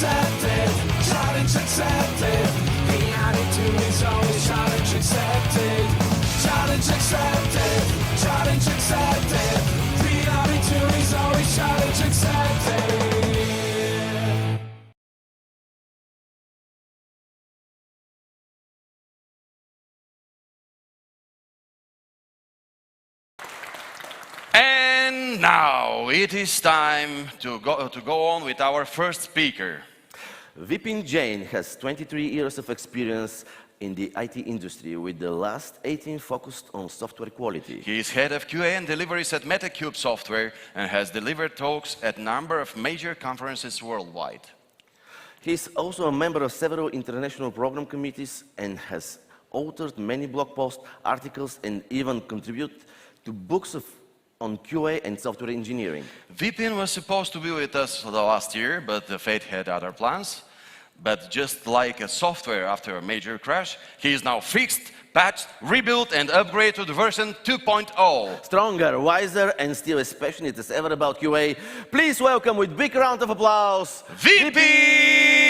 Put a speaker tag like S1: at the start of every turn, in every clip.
S1: accepted, challenge accepted. Reality is always challenge accepted. Challenge accepted, challenge accepted. Reality is always challenge accepted.
S2: And now it is time to go on with our first speaker.
S3: Vipin Jain has 23 years of experience in the IT industry, with the last 18 focused on software quality.
S2: He is head of QA and deliveries at MetaCube Software and has delivered talks at a number of major conferences worldwide.
S3: He is also a member of several international program committees and has authored many blog posts, articles, and even contributed to books on QA and software engineering.
S2: Vipin was supposed to be with us last year, but the fate had other plans. But just like a software after a major crash, he is now fixed, patched, rebuilt, and upgraded to the version 2.0.
S3: Stronger, wiser, and still as passionate as ever about QA. Please welcome with big round of applause,
S2: Vipin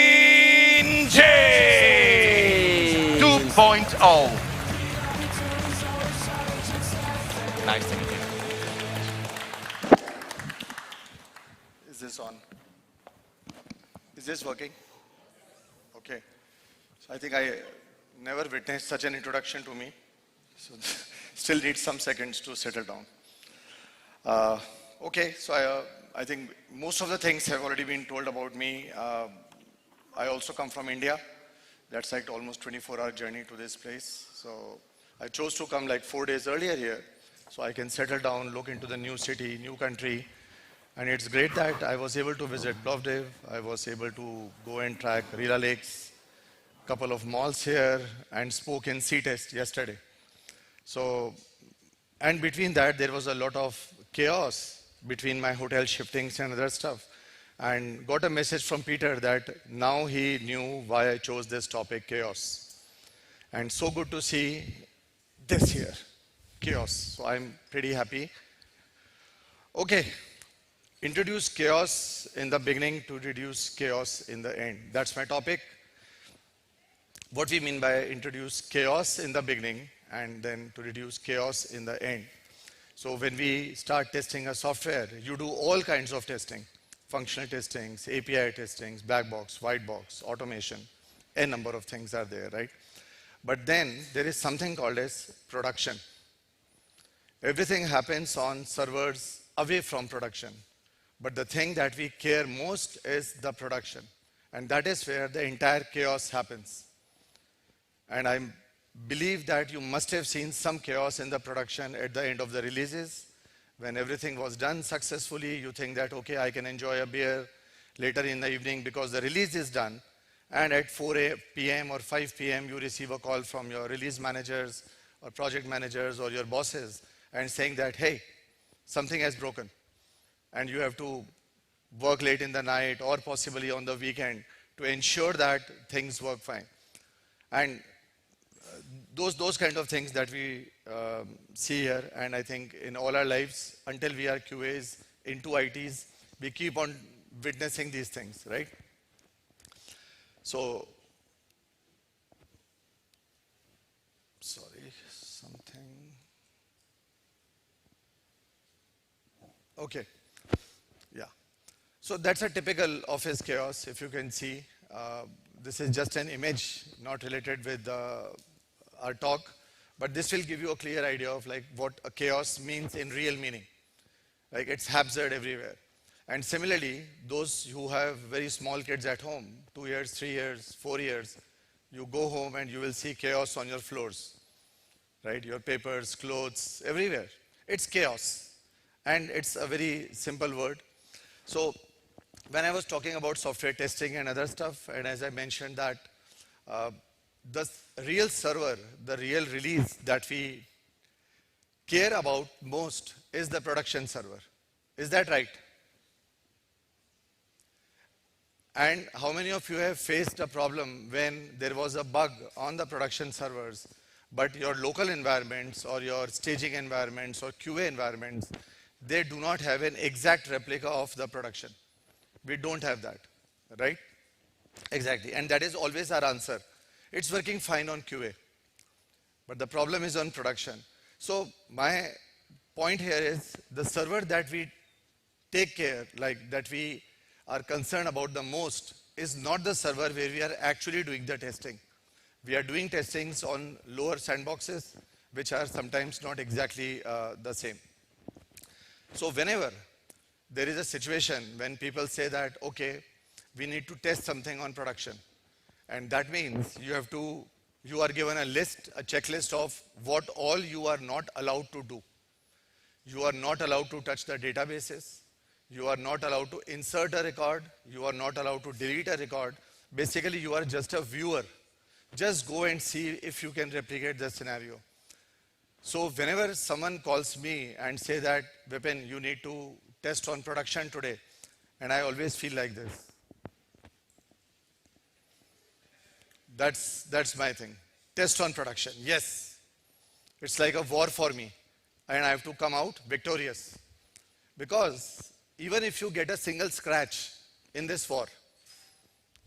S2: Jain 2.0. Nice to meet you.
S4: Is this on? Is this working? Okay. So I think I never witnessed such an introduction to me. So still need some seconds to settle down. Okay, so I think most of the things have already been told about me. I also come from India. That's like almost 24-hour journey to this place. So I chose to come like 4 days earlier here so I can settle down, look into the new city, new country. And it's great that I was able to visit Plovdiv. I was able to go and track Rila Lakes, couple of malls here, and spoke in C-Test yesterday. So, and between that, there was a lot of chaos between my hotel shiftings and other stuff. And got a message from Peter that now he knew why I chose this topic, chaos. And so good to see this here, chaos. So I'm pretty happy. Okay. Introduce chaos in the beginning to reduce chaos in the end. That's my topic. What we mean by introduce chaos in the beginning and then to reduce chaos in the end. So when we start testing a software, you do all kinds of testing. Functional testings, API testings, black box, white box, automation. A number of things are there, right? But then there is something called as production. Everything happens on servers away from production. But the thing that we care most is the production. And that is where the entire chaos happens. And I believe that you must have seen some chaos in the production at the end of the releases. When everything was done successfully, you think that, okay, I can enjoy a beer later in the evening because the release is done. And at 4 p.m. or 5 p.m., you receive a call from your release managers or project managers or your bosses and saying that, hey, something has broken. And you have to work late in the night or possibly on the weekend to ensure that things work fine. And those kind of things that we see here, and I think in all our lives, until we are QAs into ITs, we keep on witnessing these things, right? So, sorry, something. Okay. Yeah. So that's a typical office chaos, if you can see. This is just an image, not related with our talk, but this will give you a clear idea of like what a chaos means in real meaning. Like it's haphazard everywhere. And similarly, those who have very small kids at home, 2 years, 3 years, 4 years, you go home and you will see chaos on your floors, right? Your papers, clothes, everywhere. It's chaos. And it's a very simple word. So when I was talking about software testing and other stuff, and as I mentioned that the real server, the real release that we care about most is the production server. Is that right? And how many of you have faced a problem when there was a bug on the production servers, but your local environments or your staging environments or QA environments, they do not have an exact replica of the production. We don't have that, right? Exactly, and that is always our answer. It's working fine on QA, but the problem is on production. So my point here is the server that we take care, like that we are concerned about the most, is not the server where we are actually doing the testing. We are doing testings on lower sandboxes, which are sometimes not exactly the same. So whenever there is a situation when people say that, okay, we need to test something on production, and that means you are given a list, a checklist of what all you are not allowed to do. You are not allowed to touch the databases. You are not allowed to insert a record. You are not allowed to delete a record. Basically, you are just a viewer. Just go and see if you can replicate the scenario. So whenever someone calls me and say that, Vipin, you need to test on production today, and I always feel like this. That's my thing. Test on production. Yes. It's like a war for me, and I have to come out victorious. Because even if you get a single scratch in this war,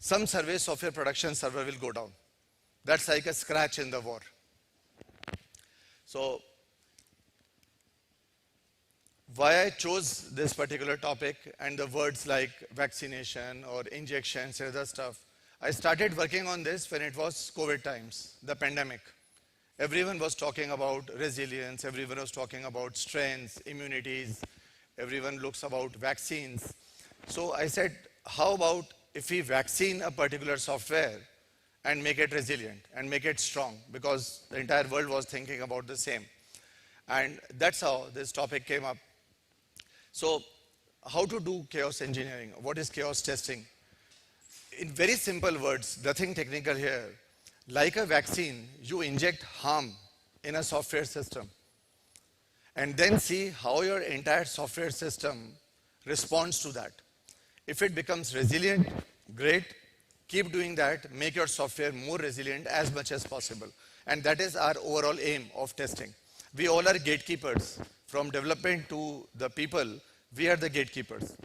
S4: some service of your production server will go down. That's like a scratch in the war. So, why I chose this particular topic and the words like vaccination or injections and other stuff, I started working on this when it was COVID times, the pandemic. Everyone was talking about resilience, everyone was talking about strengths, immunities, everyone looks about vaccines. So I said, how about if we vaccine a particular software and make it resilient and make it strong, because the entire world was thinking about the same. And that's how this topic came up. So how to do chaos engineering? What is chaos testing? In very simple words, nothing technical here. Like a vaccine, you inject harm in a software system and then see how your entire software system responds to that. If it becomes resilient, great. Keep doing that. Make your software more resilient as much as possible. And that is our overall aim of testing. We all are gatekeepers. From development to the people, we are the gatekeepers.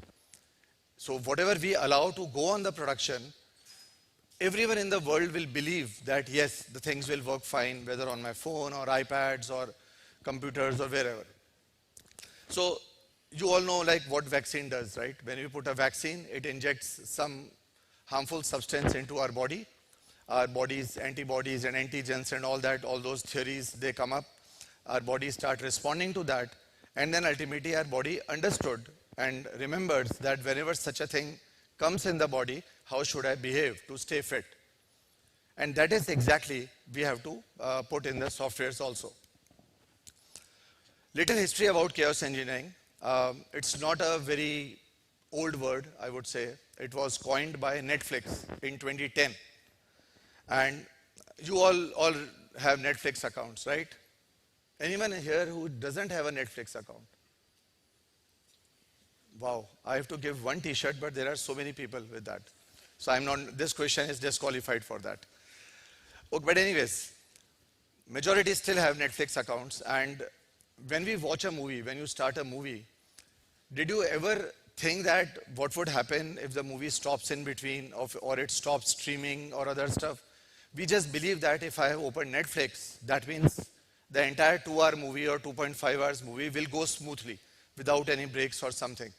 S4: So whatever we allow to go on the production, everyone in the world will believe that yes, the things will work fine, whether on my phone or iPads or computers or wherever. So you all know like what vaccine does, right? When you put a vaccine, it injects some harmful substance into our body. Our body's antibodies and antigens and all that, all those theories, they come up. Our bodies start responding to that. And then ultimately our body understood and remembers that whenever such a thing comes in the body, how should I behave to stay fit? And that is exactly we have to put in the softwares also. Little history about chaos engineering. It's not a very old word, I would say. It was coined by Netflix in 2010. And you all have Netflix accounts, right? Anyone here who doesn't have a Netflix account? Wow, I have to give one t-shirt, but there are so many people with that. So this question is disqualified for that. Okay, but anyways, majority still have Netflix accounts. And when we watch a movie, when you start a movie, did you ever think that what would happen if the movie stops in between or it stops streaming or other stuff? We just believe that if I have opened Netflix, that means the entire 2-hour movie or 2.5 hours movie will go smoothly without any breaks or something.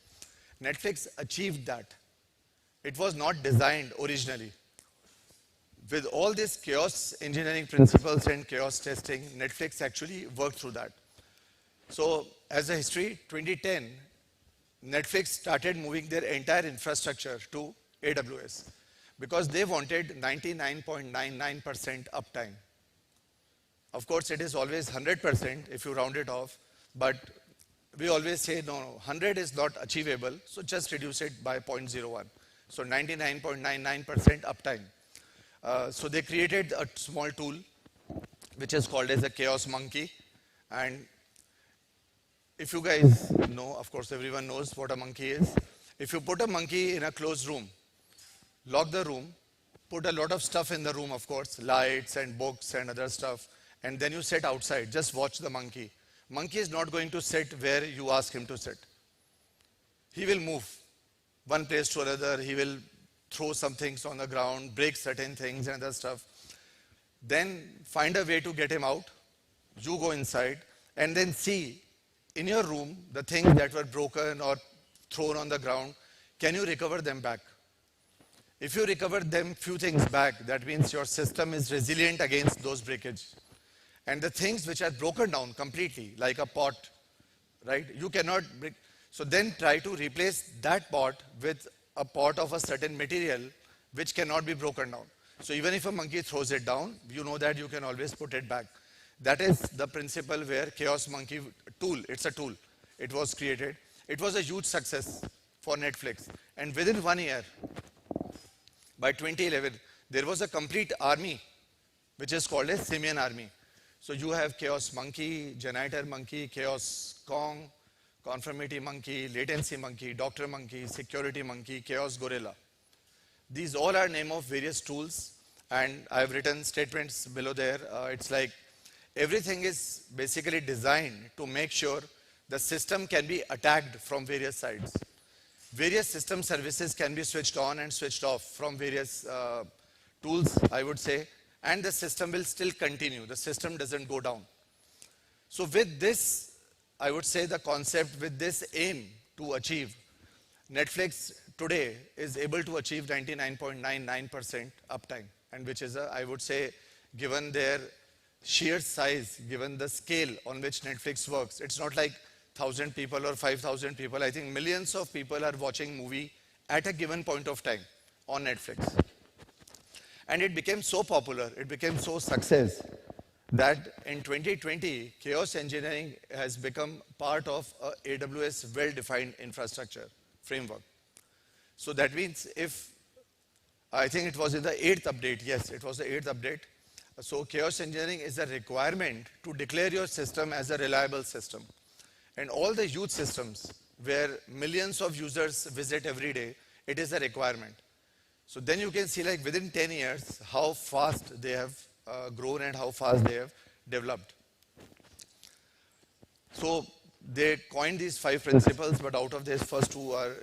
S4: Netflix achieved that. It was not designed originally. With all these chaos engineering principles and chaos testing, Netflix actually worked through that. So as a history, 2010, Netflix started moving their entire infrastructure to AWS because they wanted 99.99% uptime. Of course, it is always 100% if you round it off, but we always say, no, 100 is not achievable, so just reduce it by 0.01. So 99.99% uptime. So they created a small tool, which is called as a Chaos Monkey. And if you guys know, of course, everyone knows what a monkey is. If you put a monkey in a closed room, lock the room, put a lot of stuff in the room, of course, lights and books and other stuff, and then you sit outside, just watch the monkey. Monkey is not going to sit where you ask him to sit. He will move one place to another. He will throw some things on the ground, break certain things and other stuff. Then find a way to get him out. You go inside and then see in your room the things that were broken or thrown on the ground. Can you recover them back? If you recover them few things back, that means your system is resilient against those breakage. And the things which are broken down completely, like a pot, right? You cannot break. So then try to replace that pot with a pot of a certain material which cannot be broken down. So even if a monkey throws it down, you know that you can always put it back. That is the principle where Chaos Monkey tool, it's a tool. It was created. It was a huge success for Netflix. And within 1 year, by 2011, there was a complete army which is called a Simian army. So you have Chaos Monkey, Janitor Monkey, Chaos Kong, Conformity Monkey, Latency Monkey, Doctor Monkey, Security Monkey, Chaos Gorilla. These all are name of various tools, and I have written statements below there. It's like everything is basically designed to make sure the system can be attacked from various sides. Various system services can be switched on and switched off from various tools, I would say, and the system will still continue. The system doesn't go down. So with this, I would say the concept with this aim to achieve, Netflix today is able to achieve 99.99% uptime, and which is, I would say, given their sheer size, given the scale on which Netflix works, it's not like 1,000 people or 5,000 people. I think millions of people are watching movie at a given point of time on Netflix. And it became so popular, it became so success that in 2020, Chaos Engineering has become part of a AWS well-defined infrastructure framework. So that means if, I think it was in the 8th update, yes, it was the 8th update. So Chaos Engineering is a requirement to declare your system as a reliable system. And all the huge systems where millions of users visit every day, it is a requirement. So then you can see like within 10 years how fast they have grown and how fast they have developed. So they coined these 5 principles, but out of these first 2 are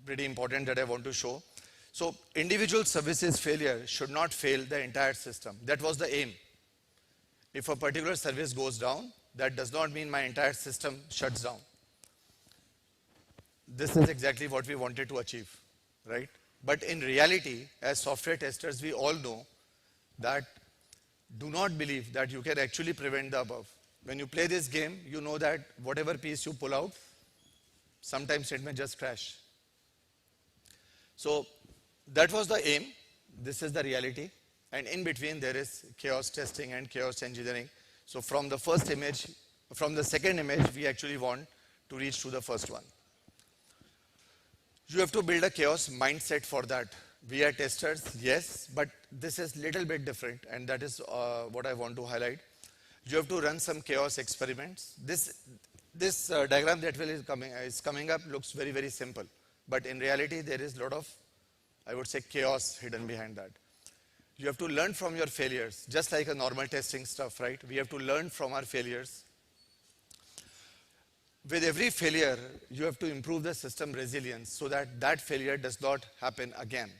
S4: pretty important that I want to show. So individual services failure should not fail the entire system. That was the aim. If a particular service goes down, that does not mean my entire system shuts down. This is exactly what we wanted to achieve, right? But in reality, as software testers, we all know that do not believe that you can actually prevent the above. When you play this game, you know that whatever piece you pull out, sometimes it may just crash. So that was the aim. This is the reality. And in between, there is chaos testing and chaos engineering. So from the first image, from the second image, we actually want to reach to the first one. You have to build a chaos mindset for that. We are testers, yes, but this is little bit different, and that is what I want to highlight. You have to run some chaos experiments. This diagram that is coming up looks very, very simple, but in reality, there is a lot of, I would say, chaos hidden behind that. You have to learn from your failures, just like a normal testing stuff, right? We have to learn from our failures. With every failure, you have to improve the system resilience so that that failure does not happen again.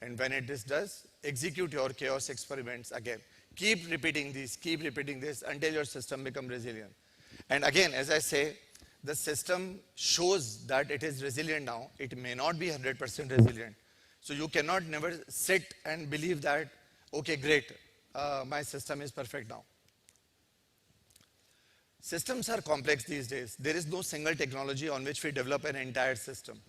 S4: And when it does, execute your chaos experiments again. Keep repeating this until your system becomes resilient. And again, as I say, the system shows that it is resilient now. It may not be 100% resilient. So you cannot never sit and believe that, okay, great, my system is perfect now. Systems are complex these days. There is no single technology on which we develop an entire system.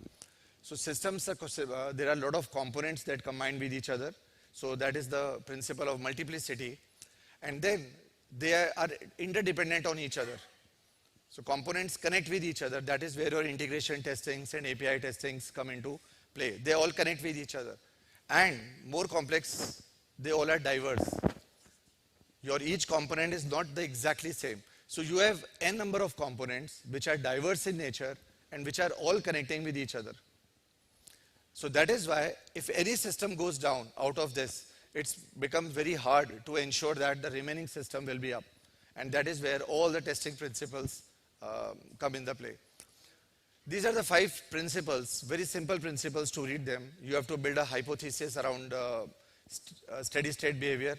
S4: So systems, there are a lot of components that combine with each other. So that is the principle of multiplicity. And then they are interdependent on each other. So components connect with each other. That is where your integration testings and API testings come into play. They all connect with each other. And more complex, they all are diverse. Your each component is not the exactly same. So you have n number of components which are diverse in nature and which are all connecting with each other. So that is why if any system goes down out of this, it's become very hard to ensure that the remaining system will be up. And that is where all the testing principles come in the play. These are the 5 principles, very simple principles to read them. You have to build a hypothesis around steady state behavior.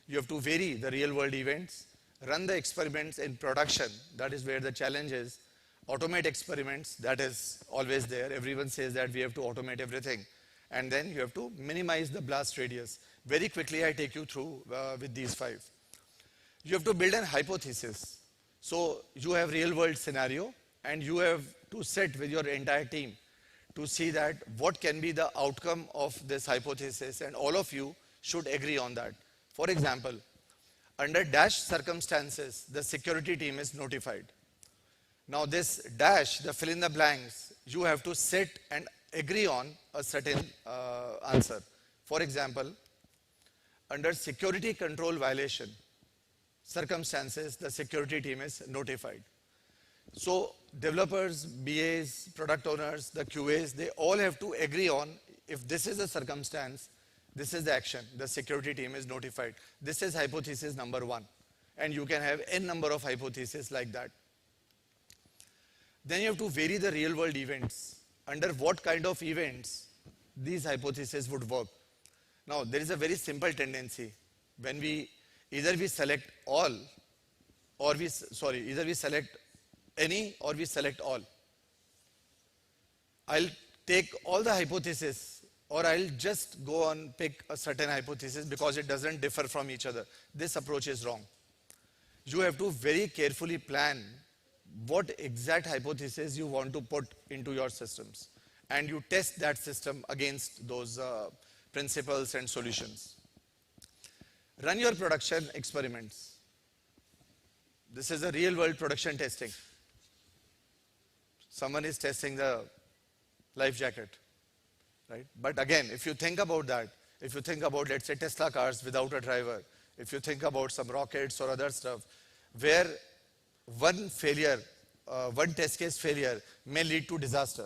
S4: You have to vary the real world events, run the experiments in production, that is where the challenge is, automate experiments, that is always there. Everyone says that we have to automate everything. And then you have to minimize the blast radius. Very quickly I take you through with these 5. You have to build an hypothesis. So you have real world scenario and you have to sit with your entire team to see that what can be the outcome of this hypothesis, and all of you should agree on that. For example, under dash circumstances, the security team is notified. Now this dash, the fill in the blanks, you have to sit and agree on a certain answer. For example, under security control violation circumstances, the security team is notified. So developers, BAs, product owners, the QAs, they all have to agree on if this is a circumstance, this is the action, the security team is notified. This is hypothesis number 1. And you can have n number of hypotheses like that. Then you have to vary the real world events. Under what kind of events these hypotheses would work. Now there is a very simple tendency. When either we select all or either we select any or we select all. I'll take all the hypotheses or I'll just go on pick a certain hypothesis because it doesn't differ from each other. This approach is wrong. You have to very carefully plan what exact hypothesis you want to put into your systems, and you test that system against those principles and solutions. Run your production experiments. This is a real world production testing. Someone is testing the life jacket, right? But again, if you think about that, if you think about, let's say, Tesla cars without a driver, if you think about some rockets or other stuff, where one failure, one test case failure may lead to disaster.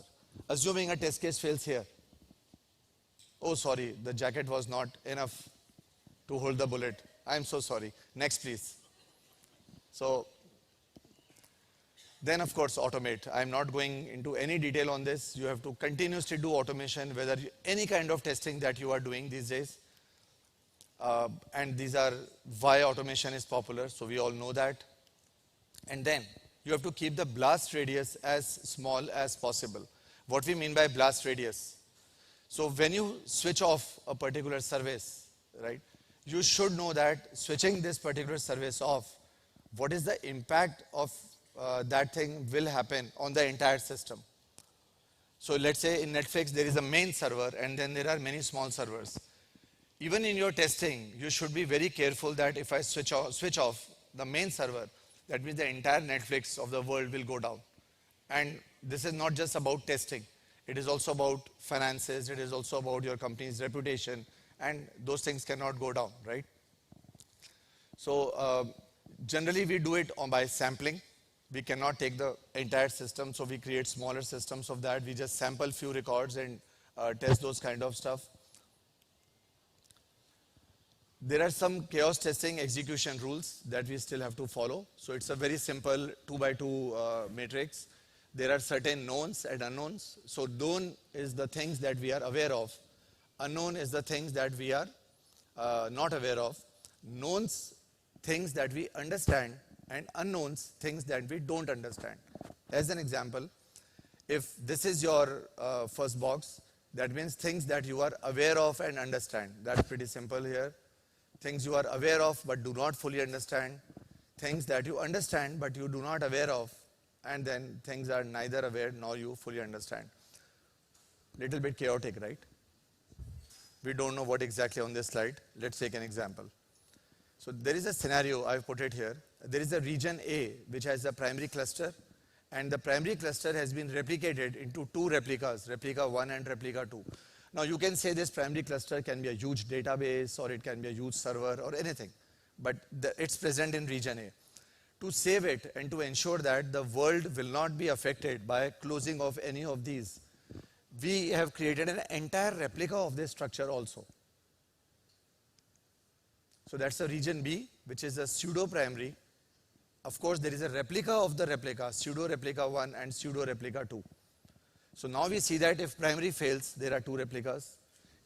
S4: Assuming a test case fails here. Oh, sorry, the jacket was not enough to hold the bullet. I'm so sorry. Next, please. So, then of course automate. I'm not going into any detail on this. You have to continuously do automation, whether any kind of testing that you are doing these days. And these are why automation is popular, so we all know that. And then you have to keep the blast radius as small as possible. What we mean by blast radius. So when you switch off a particular service, right, you should know that switching this particular service off, what is the impact of that thing will happen on the entire system. So let's say in Netflix there is a main server and then there are many small servers. Even in your testing, you should be very careful that if I switch off the main server, that means the entire Netflix of the world will go down. And this is not just about testing. It is also about finances. It is also about your company's reputation. And those things cannot go down, right? So generally we do it by sampling. We cannot take the entire system, so we create smaller systems of that. We just sample few records and test those kind of stuff. There are some chaos testing execution rules that we still have to follow. So it's a very simple 2x2 matrix. There are certain knowns and unknowns. So known is the things that we are aware of. Unknown is the things that we are not aware of. Knowns, things that we understand, and unknowns, things that we don't understand. As an example, if this is your first box, that means things that you are aware of and understand. That's pretty simple here. Things you are aware of but do not fully understand. Things that you understand but you do not aware of. And then things are neither aware nor you fully understand. Little bit chaotic, right? We don't know what exactly on this slide. Let's take an example. So there is a scenario, I've put it here. There is a region A which has a primary cluster, and the primary cluster has been replicated into 2 replicas, replica 1 and replica 2. Now you can say this primary cluster can be a huge database or it can be a huge server or anything, but it's present in region A. To save it and to ensure that the world will not be affected by closing of any of these, we have created an entire replica of this structure also. So that's a region B, which is a pseudo primary. Of course, there is a replica of the replica, pseudo replica 1 and pseudo replica 2.
S5: So now we see that if primary fails, there are two replicas.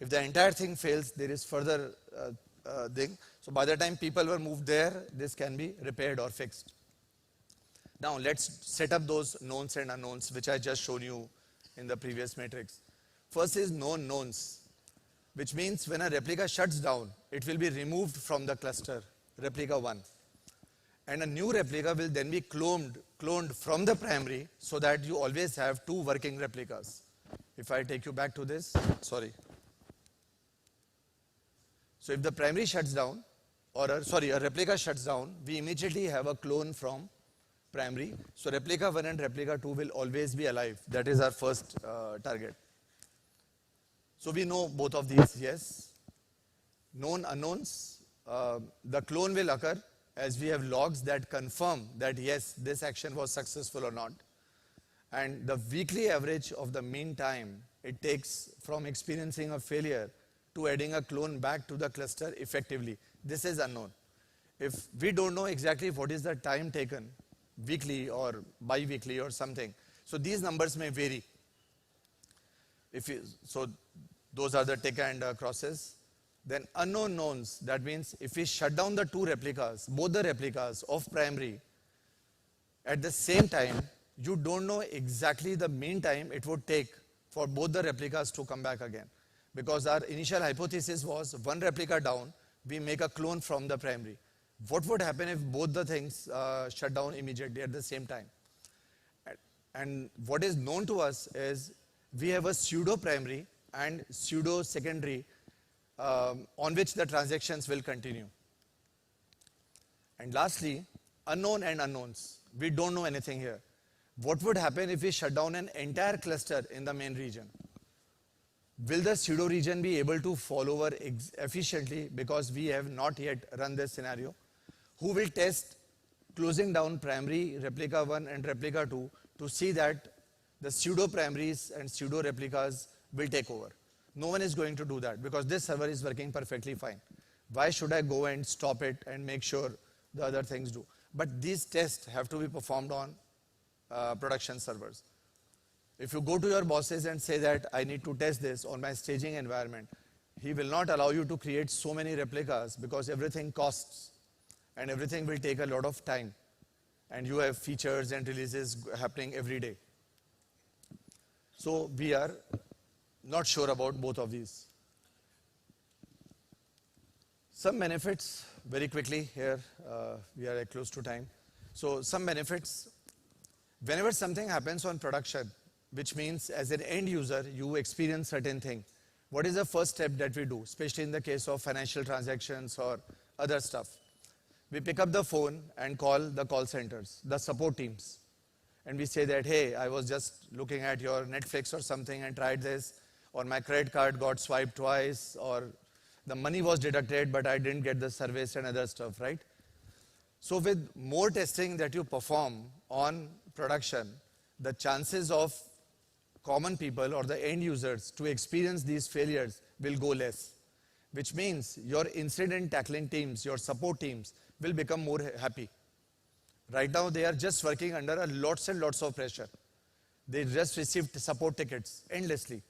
S5: If the entire thing fails, there is further thing. So by the time people were moved there, this can be repaired or fixed. Now let's set up those knowns and unknowns, which I just showed you in the previous matrix. First is known knowns, which means when a replica shuts down, it will be removed from the cluster, replica 1. And a new replica will then be cloned from the primary so that you always have two working replicas. If I take you back to this, sorry. So if the primary shuts down, or a replica shuts down, we immediately have a clone from primary. So replica 1 and replica 2 will always be alive. That is our first target. So we know both of these, yes. Known unknowns, the clone will occur as we have logs that confirm that yes, this action was successful or not. And the weekly average of the mean time it takes from experiencing a failure to adding a clone back to the cluster effectively. This is unknown. If we don't know exactly what is the time taken, weekly or bi-weekly or something, so these numbers may vary. So those are the tick and crosses. Then unknown knowns, that means if we shut down the two replicas, both the replicas of primary at the same time, you don't know exactly the mean time it would take for both the replicas to come back again. Because our initial hypothesis was one replica down, we make a clone from the primary. What would happen if both the things shut down immediately at the same time? And what is known to us is we have a pseudo primary and pseudo secondary on which the transactions will continue. And lastly, unknown and unknowns. We don't know anything here. What would happen if we shut down an entire cluster in the main region? Will the pseudo region be able to fall over efficiently because we have not yet run this scenario? Who will test closing down primary replica 1 and replica 2 to see that the pseudo primaries and pseudo replicas will take over? No one is going to do that because this server is working perfectly fine. Why should I go and stop it and make sure the other things do? But these tests have to be performed on production servers. If you go to your bosses and say that I need to test this on my staging environment, he will not allow you to create so many replicas because everything costs and everything will take a lot of time. And you have features and releases happening every day. So we are not sure about both of these. Some benefits, very quickly here, we are close to time. So some benefits, whenever something happens on production, which means as an end user, you experience certain thing. What is the first step that we do, especially in the case of financial transactions or other stuff? We pick up the phone and call the call centers, the support teams. And we say that, hey, I was just looking at your Netflix or something and tried this, or my credit card got swiped twice, or the money was deducted, but I didn't get the service and other stuff, right? So with more testing that you perform on production, the chances of common people or the end users to experience these failures will go less, which means your incident tackling teams, your support teams will become more happy. Right now, they are just working under lots and lots of pressure. They just received support tickets endlessly.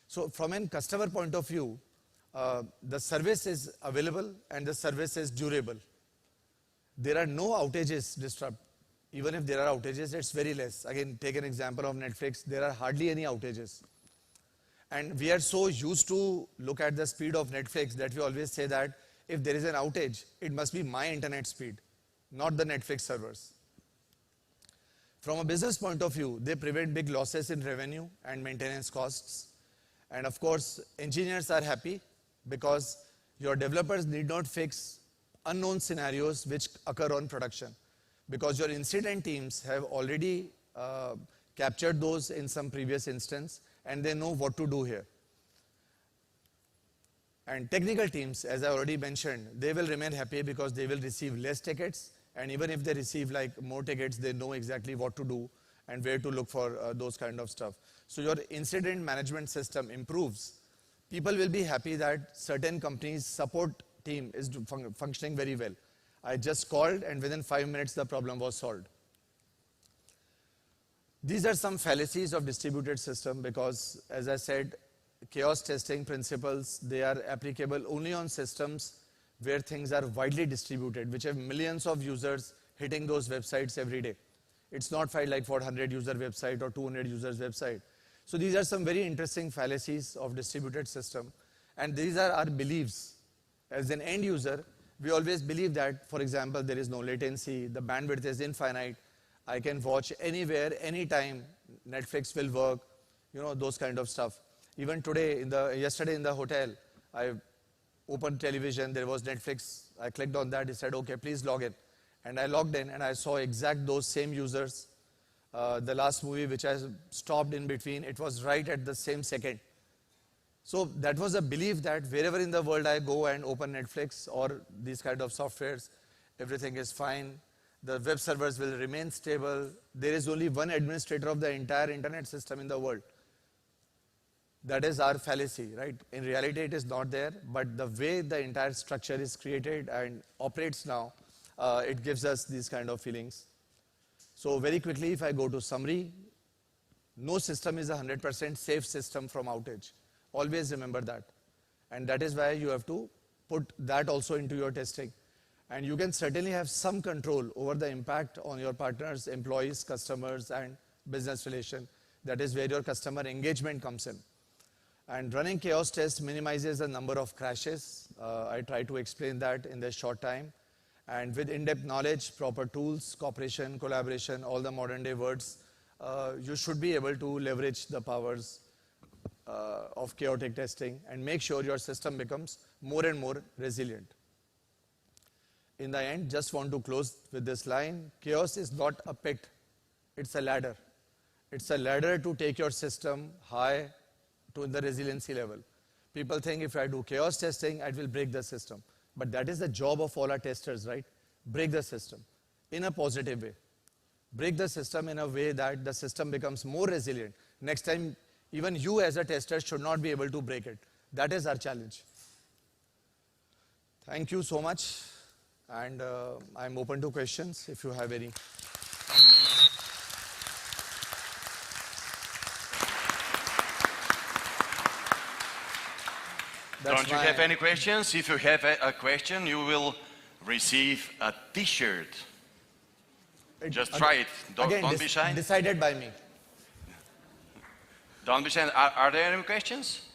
S5: So from a customer point of view, the service is available and the service is durable. There are no outages disrupt. Even if there are outages, it's very less. Again, take an example of Netflix. There are hardly any outages. And we are so used to look at the speed of Netflix that we always say that if there is an outage, it must be my internet speed, not the Netflix servers. From a business point of view, they prevent big losses in revenue and maintenance costs. And of course, engineers are happy because your developers need not fix unknown scenarios which occur on production, because your incident teams have already captured those in some previous instance and they know what to do here. And technical teams, as I already mentioned, they will remain happy because they will receive less tickets, and even if they receive like more tickets, they know exactly what to do and where to look for those kind of stuff. So your incident management system improves. People will be happy that certain companies' support team is functioning very well. I just called and within 5 minutes the problem was solved. These are some fallacies of distributed system because, as I said, chaos testing principles, they are applicable only on systems where things are widely distributed, which have millions of users hitting those websites every day. It's not like for 100 user website or 200 users website. So these are some very interesting fallacies of distributed system. And these are our beliefs. As an end user, we always believe that, for example, there is no latency, the bandwidth is infinite, I can watch anywhere, anytime, Netflix will work, those kind of stuff. Even today, yesterday in the hotel, I opened television, there was Netflix, I clicked on that, it said, okay, please log in. And I logged in and I saw exact those same users. The last movie which I stopped in between, it was right at the same second. So that was a belief that wherever in the world I go and open Netflix or these kind of softwares, everything is fine. The web servers will remain stable. There is only one administrator of the entire internet system in the world. That is our fallacy, right? In reality, it is not there, but the way the entire structure is created and operates now, it gives us these kind of feelings. So very quickly, if I go to summary, no system is a 100% safe system from outage. Always remember that. And that is why you have to put that also into your testing. And you can certainly have some control over the impact on your partners, employees, customers, and business relation. That is where your customer engagement comes in. And running chaos tests minimizes the number of crashes. I try to explain that in this short time. And with in-depth knowledge, proper tools, cooperation, collaboration, all the modern day words, you should be able to leverage the powers of chaotic testing and make sure your system becomes more and more resilient. In the end, just want to close with this line. Chaos is not a pit, it's a ladder. It's a ladder to take your system high to the resiliency level. People think if I do chaos testing, I will break the system. But that is the job of all our testers, right? Break the system in a positive way. Break the system in a way that the system becomes more resilient. Next time, even you as a tester should not be able to break it. That is our challenge. Thank you so much. And I'm open to questions if you have any.
S2: Don't you have any questions? If you have a question, you will receive a t-shirt. Just try it. Don't be shy.
S5: Decided by me.
S2: Don't be shy. Are there any questions?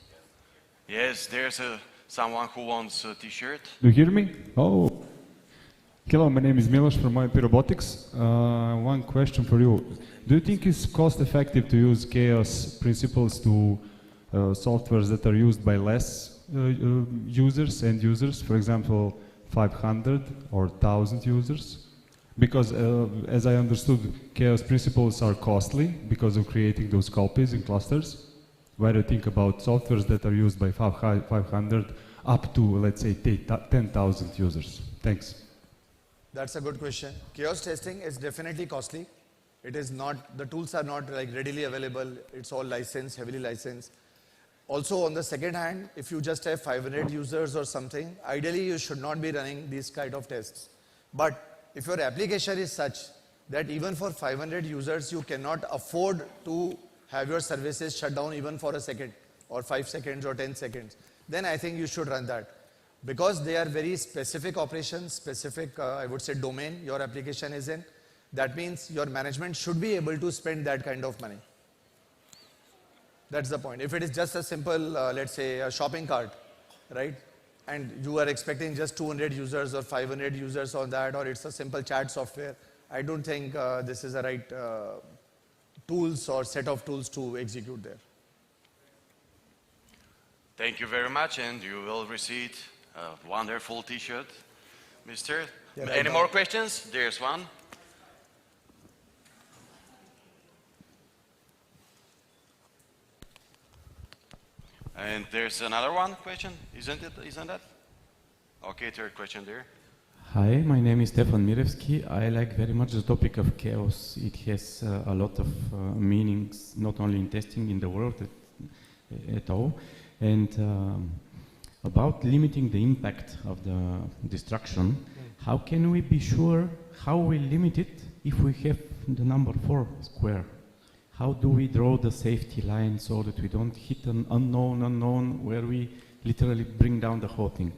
S2: Yes, there's someone who wants a t-shirt.
S6: Do you hear me? Oh. Hello, my name is Miloš from IP Robotics. One question for you. Do you think it's cost effective to use chaos principles to softwares that are used by less users, end users, for example, 500 or 1,000 users? Because as I understood, chaos principles are costly because of creating those copies in clusters. What do you think about softwares that are used by 500 up to, let's say, 10,000 users? Thanks.
S5: That's a good question. Chaos testing is definitely costly. It is not, the tools are not like readily available. It's all licensed, heavily licensed. Also, on the second hand, if you just have 500 users or something, ideally you should not be running these kind of tests. But if your application is such that even for 500 users, you cannot afford to have your services shut down even for a second or 5 seconds or 10 seconds, then I think you should run that. Because they are very specific operations, specific, I would say, domain your application is in. That means your management should be able to spend that kind of money. That's the point. If it is just a simple, let's say, a shopping cart, right? And you are expecting just 200 users or 500 users on that, or it's a simple chat software, I don't think this is the right tools or set of tools to execute there.
S2: Thank you very much, and you will receive a wonderful t-shirt, mister.
S5: Yeah,
S2: Any more questions? There's one. And there's another one question, isn't that? Okay, third question there.
S7: Hi, my name is Stefan Mirevski. I like very much the topic of chaos. It has a lot of meanings, not only in testing in the world at all. And about limiting the impact of the destruction, how can we be sure how we limit it if we have the number 4 square? how do we draw the safety line so that we don't hit an unknown where we literally bring down the whole thing?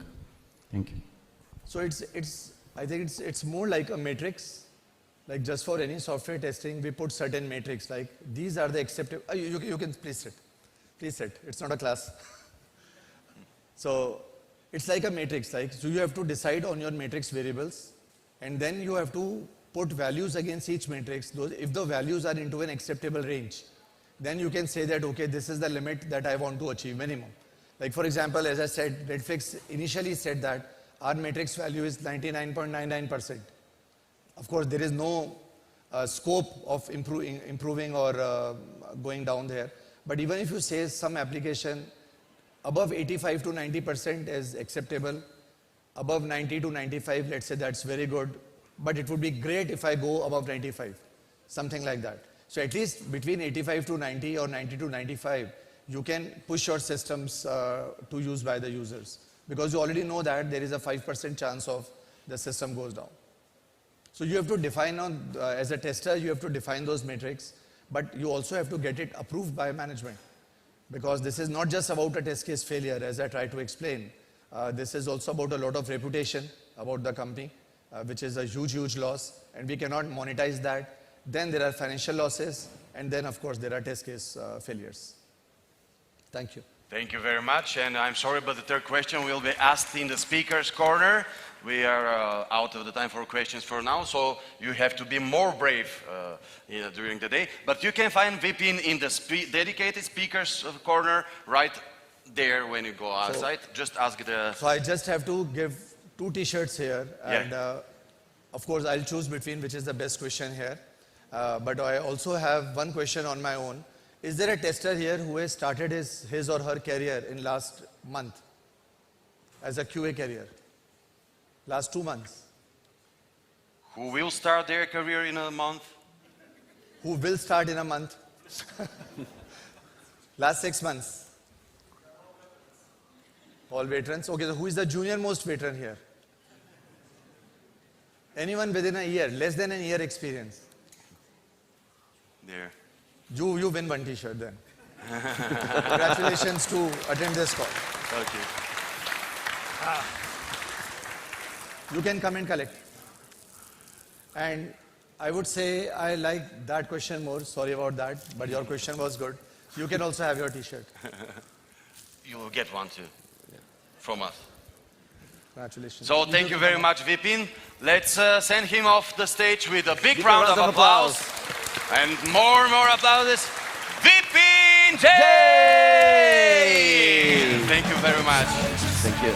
S7: Thank you.
S5: So I think it's more like a matrix. Like just for any software testing, we put certain matrix. Like these are the acceptable. You can please sit. Please sit. It's not a class. So it's like a matrix. Like so, you have to decide on your matrix variables, and then you have to put values against each matrix. If the values are into an acceptable range, then you can say that okay, this is the limit that I want to achieve minimum. Like for example, as I said, Netflix initially said that our matrix value is 99.99%. Of course, there is no scope of improving or going down there. But even if you say some application above 85 to 90% is acceptable, above 90 to 95, let's say that's very good. But it would be great if I go above 95, something like that. So at least between 85 to 90 or 90 to 95, you can push your systems to use by the users. Because you already know that there is a 5% chance of the system goes down. So you have to define as a tester, you have to define those metrics, but you also have to get it approved by management. Because this is not just about a test case failure, as I tried to explain. This is also about a lot of reputation about the company, which is a huge loss, and we cannot monetize that. Then there are financial losses, and then of course there are test case failures. Thank you.
S2: Thank you very much, and I'm sorry, but the third question will be asked in the speaker's corner. We are out of the time for questions for now, so you have to be more brave during the day. But you can find Vipin in the dedicated speaker's corner right there when you go outside. Just ask the...
S5: So I just have to give 2 t-shirts here, and
S2: Yeah.
S5: of course I'll choose between which is the best question here. But I also have one question on my own. Is there a tester here who has started his or her career in last month as a QA career? Last 2 months?
S2: Who will start their career in a month?
S5: Who will start in a month? Last 6 months? All veterans? Okay, so who is the junior most veteran here? Anyone within a year, less than a year experience?
S2: There.
S5: You win 1 t-shirt then. Congratulations to attend this call.
S2: Okay.
S5: You can come and collect. And I would say I like that question more. Sorry about that, but your question was good. You can also have your t-shirt.
S2: You will get one too, from us.
S5: Congratulations.
S2: So thank you very much, Vipin. Let's send him off the stage with a big round of applause. And more applauses. Vipin Jain! Thank you very much.
S3: Thank you.